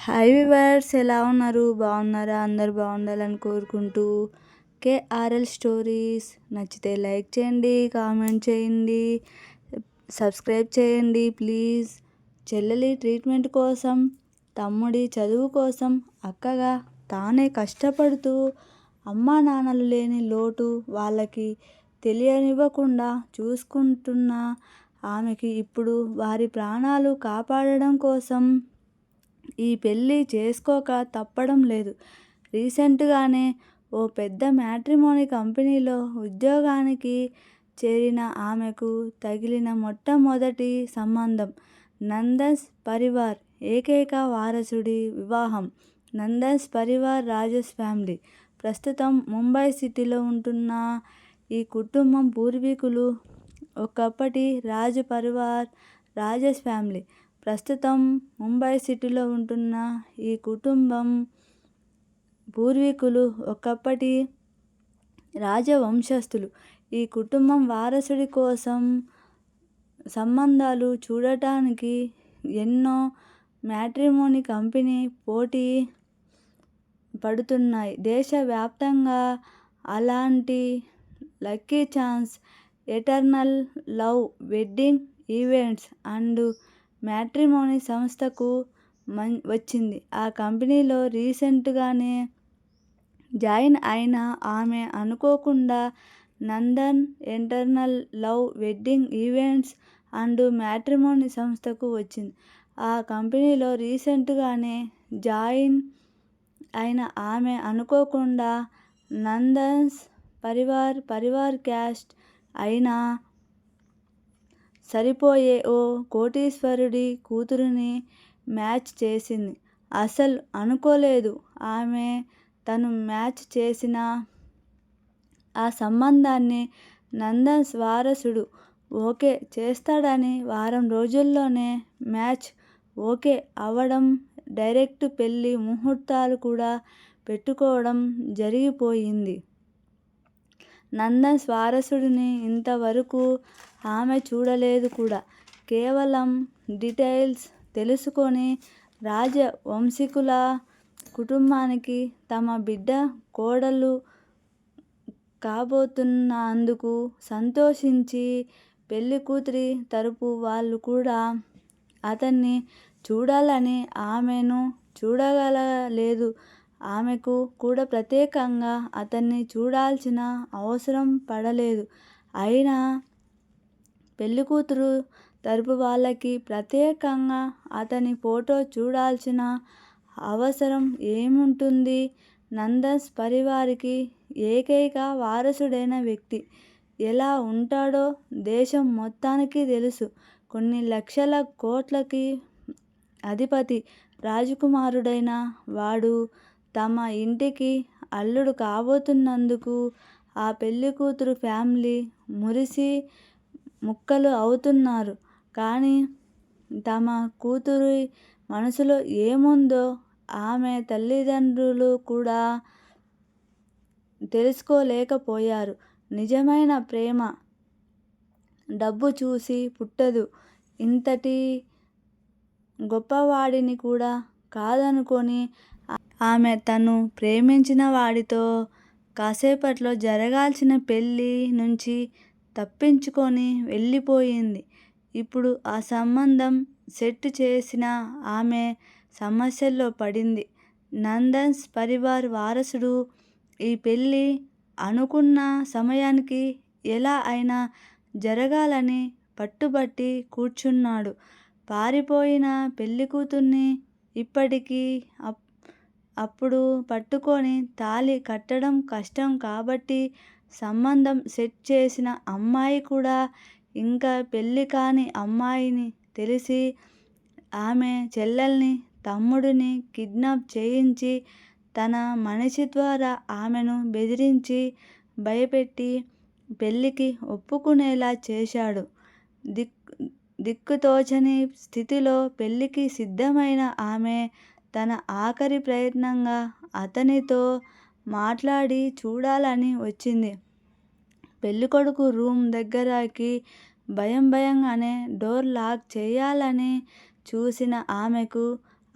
Hi viewers, ఎలా ఉన్నారు? బాగున్నారా? అందరు బాగుండాలని కోరుకుంటూ కేఆర్ఎల్ స్టోరీస్ నచ్చితే లైక్ చేయండి, కామెంట్ చేయండి, సబ్స్క్రైబ్ చేయండి ప్లీజ్. చెల్లెలి ట్రీట్మెంట్ కోసం, తమ్ముడి చదువు కోసం అక్కగా తానే కష్టపడుతూ అమ్మా నాన్నలు లేని లోటు వాళ్ళకి తెలియనివ్వకుండా చూసుకుంటున్న ఆమెకి ఇప్పుడు వారి ప్రాణాలు కాపాడడం కోసం ఈ పెళ్ళి చేసుకోక తప్పడం లేదు. రీసెంట్గానే ఓ పెద్ద మ్యాట్రిమోనీ కంపెనీలో ఉద్యోగానికి చేరిన ఆమెకు తగిలిన మొట్టమొదటి సంబంధం నందన్స్ పరివార్ ఏకైక వారసుడి వివాహం. నందన్స్ పరివార్ రాజస్ ఫ్యామిలీ. ప్రస్తుతం ముంబై సిటీలో ఉంటున్న ఈ కుటుంబం పూర్వీకులు ఒకప్పటి రాజ్ పరివార్ రాజస్ ఫ్యామిలీ. ప్రస్తుతం ముంబై సిటీలో ఉంటున్న ఈ కుటుంబం పూర్వీకులు ఒకప్పటి రాజవంశస్థులు. ఈ కుటుంబం వారసుడి కోసం సంబంధాలు చూడటానికి ఎన్నో మ్యాట్రిమోనీ కంపెనీ పోటీ పడుతున్నాయి దేశవ్యాప్తంగా. అలాంటి lucky chance eternal love wedding events and matrimony సంస్థకు వచ్చింది. ఆ కంపెనీలో రీసెంట్గానే జాయిన్ అయిన ఆమె అనుకోకుండా Nandan eternal love wedding events and matrimony సంస్థకు వచ్చింది. ఆ కంపెనీలో రీసెంట్గానే జాయిన్ అయిన ఆమె అనుకోకుండా నందన్స్ పరివార్ క్యాస్ట్ అయినా సరిపోయే ఓ కోటీశ్వరుడి కూతురిని మ్యాచ్ చేసింది. అసలు అనుకోలేదు ఆమె తను మ్యాచ్ చేసిన ఆ సంబంధాన్ని నందన్స్ వారసుడు ఓకే చేస్తాడని. వారం రోజుల్లోనే మ్యాచ్ ఓకే అవ్వడం, డైరెక్ట్ పెళ్లి ముహూర్తాలు కూడా పెట్టుకోవడం జరిగిపోయింది. నందన్స్ వారసుడిని ఇంతవరకు ఆమె చూడలేదు కూడా. కేవలం డీటెయిల్స్ తెలుసుకొని రాజవంశీకుల కుటుంబానికి తమ బిడ్డ కోడలు కాబోతున్నందుకు సంతోషించి పెళ్లికూతురి తరపు వాళ్ళు కూడా అతన్ని చూడాలని ఆమెను చూడగలలేదు. ఆమెకు కూడా ప్రత్యేకంగా అతన్ని చూడాల్సిన అవసరం పడలేదు. అయినా పెళ్లికూతురు తరపు వాళ్ళకి ప్రత్యేకంగా అతని ఫోటో చూడాల్సిన అవసరం ఏముంటుంది? నందన్స్ పరివారికి ఏకైక వారసుడైన వ్యక్తి ఎలా ఉంటాడో దేశం మొత్తానికి తెలుసు. కొన్ని లక్షల కోట్లకి అధిపతి రాజకుమారుడైన వాడు తమ ఇంటికి అల్లుడు కాబోతున్నందుకు ఆ పెళ్లికూతురు ఫ్యామిలీ మురిసి ముక్కలు అవుతున్నారు. కానీ తమ కూతురి మనసులో ఏముందో ఆమె తల్లిదండ్రులు కూడా తెలుసుకోలేకపోయారు. నిజమైన ప్రేమ డబ్బు చూసి పుట్టదు. ఇంతటి గొప్పవాడిని కూడా కాదనుకొని ఆమె తను ప్రేమించిన వాడితో కాసేపట్లో జరగాల్సిన పెళ్లి నుంచి తప్పించుకొని వెళ్ళిపోయింది. ఇప్పుడు ఆ సంబంధం సెట్ చేసిన ఆమె సమస్యల్లో పడింది. నందన్స్ పరివార్ వారసుడు ఈ పెళ్లి అనుకున్న సమయానికి ఎలా అయినా జరగాలని పట్టుబట్టి కూర్చున్నాడు. పారిపోయిన పెళ్లికూతుర్ని ఇప్పటికి అప్పుడు పట్టుకొని తాళి కట్టడం కష్టం కాబట్టి సంబంధం సెట్ చేసిన అమ్మాయి కూడా ఇంకా పెళ్లి కాని అమ్మాయిని తెలిసి ఆమె చెల్లెల్ని, తమ్ముడిని కిడ్నాప్ చేయించి తన మనిషి ద్వారా ఆమెను బెదిరించి భయపెట్టి పెళ్లికి ఒప్పుకునేలా చేశాడు. దిక్కుతోచని స్థితిలో పెళ్లికి సిద్ధమైన ఆమె తన ఆఖరి ప్రయత్నంగా అతనితో మాట్లాడి చూడాలని వచ్చింది. పెళ్ళికొడుకు రూమ్ దగ్గరకి భయంగానే డోర్ లాక్ చేయాలని చూసిన ఆమెకు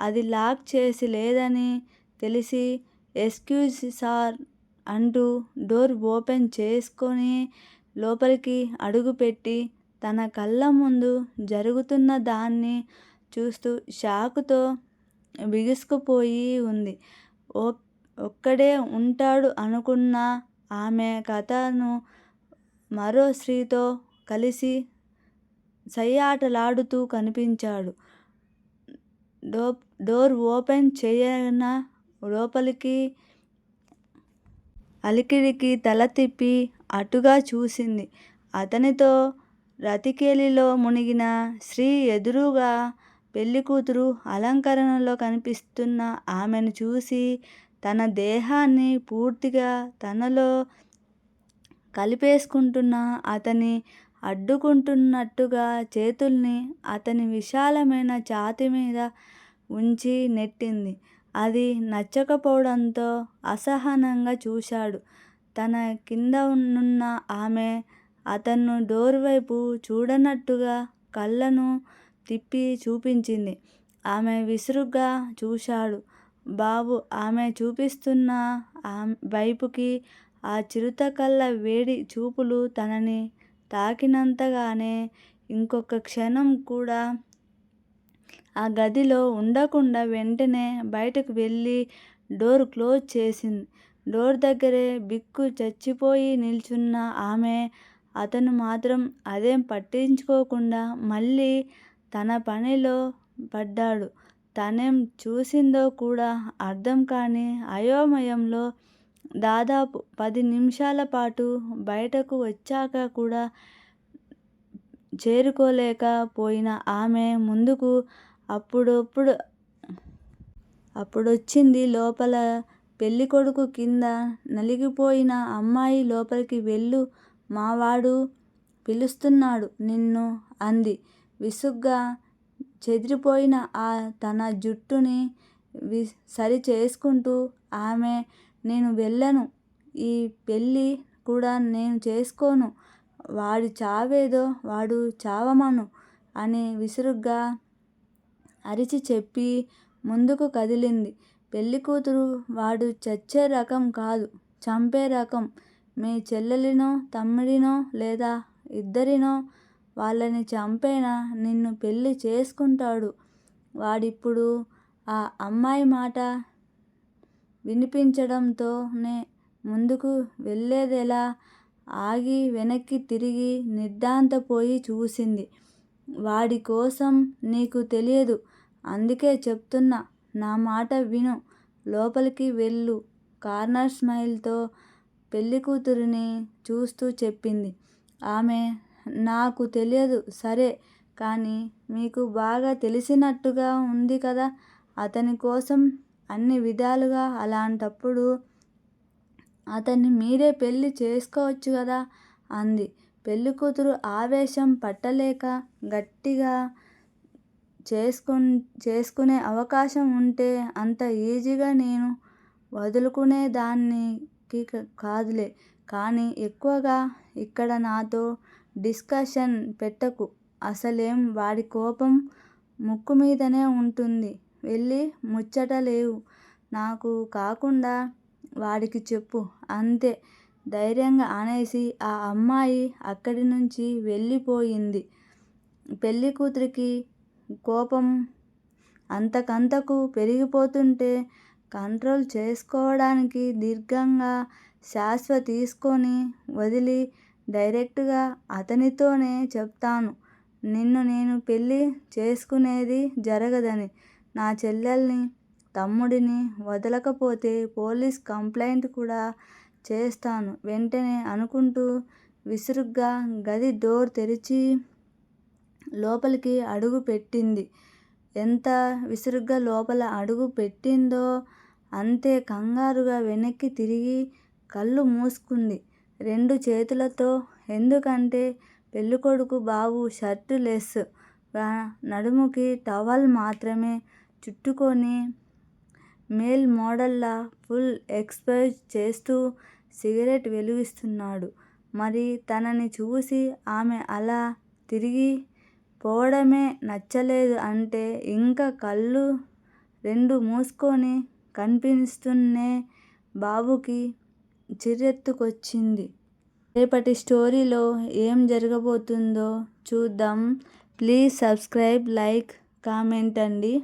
అది లాక్ చేసి లేదని తెలిసి ఎక్స్క్యూజ్ సార్ అంటూ డోర్ ఓపెన్ చేసుకొని లోపలికి అడుగుపెట్టి తన కళ్ళ ముందు జరుగుతున్న దాన్ని చూస్తూ షాకుతో బిగుసుకుపోయి ఉంది. ఒక్కడే ఉంటాడు అనుకున్న ఆమె కథను మరో స్త్రీతో కలిసి సయ్యాటలాడుతూ కనిపించాడు. డోర్ ఓపెన్ చేయన లోపలికి అలికిడికి తల తిప్పి అటుగా చూసింది. అతనితో రతికేలిలో మునిగిన స్త్రీ ఎదురుగా పెళ్ళికూతురు అలంకరణలో కనిపిస్తున్న ఆమెను చూసి తన దేహాన్ని పూర్తిగా తనలో కలిపేసుకుంటున్న అతన్ని అడ్డుకుంటున్నట్టుగా చేతుల్ని అతని విశాలమైన ఛాతీ మీద ఉంచి నెట్టింది. అది నచ్చకపోవడంతో అసహనంగా చూశాడు. తన కిందనున్న ఆమె అతన్ను డోర్ వైపు చూడనట్టుగా కళ్ళను తిప్పి చూపించింది. ఆమె విసురుగా చూశాడు. బాబు ఆమె చూపిస్తున్న వైపుకి ఆ చిరుతకళ్ళ వేడి చూపులు తనని తాకినంతగానే ఇంకొక క్షణం కూడా ఆ గదిలో ఉండకుండా వెంటనే బయటకు వెళ్ళి డోర్ క్లోజ్ చేసింది. డోర్ దగ్గరే బిక్కు చచ్చిపోయి నిల్చున్న ఆమె అతను మాత్రం అదేం పట్టించుకోకుండా మళ్ళీ తన పనిలో పడ్డాడు. తనేం చూసిందో కూడా అర్థం కాని అయోమయంలో దాదాపు 10 నిమిషాల పాటు బయటకు వచ్చాక కూడా చేరుకోలేకపోయిన ఆమె ముందుకు అప్పుడొచ్చింది లోపల పెళ్ళికొడుకు కింద నలిగిపోయిన అమ్మాయి. లోపలికి వెళ్ళు, మావాడు పిలుస్తున్నాడు నిన్ను అంది విసుగ్గా. చెదిరిపోయిన తన జుట్టుని సరి చేసుకుంటూ ఆమె. నేను వెళ్ళను, ఈ పెళ్ళి కూడా నేను చేసుకోను, వాడి చావేదో వాడు చావమను అని విసురుగా అరిచి చెప్పి ముందుకు కదిలింది. పెళ్ళికూతురు వాడు చచ్చే రకం కాదు, చంపే రకం. మీ చెల్లెలినో తమ్ముడినో లేదా ఇద్దరినో వాళ్ళని చంపైనా నిన్ను పెళ్ళి చేసుకుంటాడు. వాడిప్పుడు ఆ అమ్మాయి మాట వినిపించడంతోనే ముందుకు వెళ్ళేదెలా ఆగి వెనక్కి తిరిగి నిర్ఘాంతపోయి చూసింది. వాడి కోసం నీకు తెలియదు, అందుకే చెప్తున్నా, నా మాట విను, లోపలికి వెళ్ళు కార్నర్ స్మైల్ తో పెళ్ళికూతురిని చూస్తూ చెప్పింది. ఆమె నాకు తెలియదు సరే, కానీ మీకు బాగా తెలిసినట్టుగా ఉంది కదా అతని కోసం అన్ని విధాలుగా. అలాంటప్పుడు అతన్ని మీరే పెళ్ళి చేసుకోవచ్చు కదా అంది. పెళ్ళికూతురు ఆవేశం పట్టలేక గట్టిగా చేసుకునే అవకాశం ఉంటే అంత ఈజీగా నేను వదులుకునేదానికి కాదులే, కానీ ఎక్కువగా ఇక్కడ నాతో డిస్కషన్ పెట్టకు. అసలేం వాడి కోపం ముక్కుమీదనే ఉంటుంది. వెళ్ళి ముచ్చట లేవు నాకు కాకుండా వాడికి చెప్పు అంతే ధైర్యంగా అనేసి ఆ అమ్మాయి అక్కడి నుంచి వెళ్ళిపోయింది. పెళ్ళికూతురికి కోపం అంతకంతకు పెరిగిపోతుంటే కంట్రోల్ చేసుకోవడానికి దీర్ఘంగా శ్వాస తీసుకొని వదిలి డైరెక్టుగా అతనితోనే చెప్తాను, నిన్ను నేను పెళ్ళి చేసుకునేది జరగదని. నా చెల్లెల్ని తమ్ముడిని వదలకపోతే పోలీస్ కంప్లైంట్ కూడా చేస్తాను వెంటనే అనుకుంటూ విసురుగా గది డోర్ తెరిచి లోపలికి అడుగు పెట్టింది. ఎంత విసురుగా లోపల అడుగు పెట్టిందో అంతే కంగారుగా వెనక్కి తిరిగి కళ్ళు మూసుకుంది 2 చేతులతో. ఎందుకంటే పెళ్ళికొడుకు బాబు షర్టు లెస్ గా నడుముకి టవల్ మాత్రమే చుట్టుకొని మేల్ మోడల్లా ఫుల్ ఎక్స్పోజ్ చేస్తూ సిగరెట్ వెలిగిస్తున్నాడు. మరి తనని చూసి ఆమె అలా తిరిగి పోవడమే నచ్చలేదు అంటే ఇంకా కళ్ళు రెండు మూసుకొని కనిపిస్తున్నే బాబుకి చిర్రెత్తుకొచ్చింది. రేపటి స్టోరీలో ఏం జరగబోతుందో చూద్దాం. ప్లీజ్ సబ్స్క్రైబ్, లైక్, కామెంట్ అండి.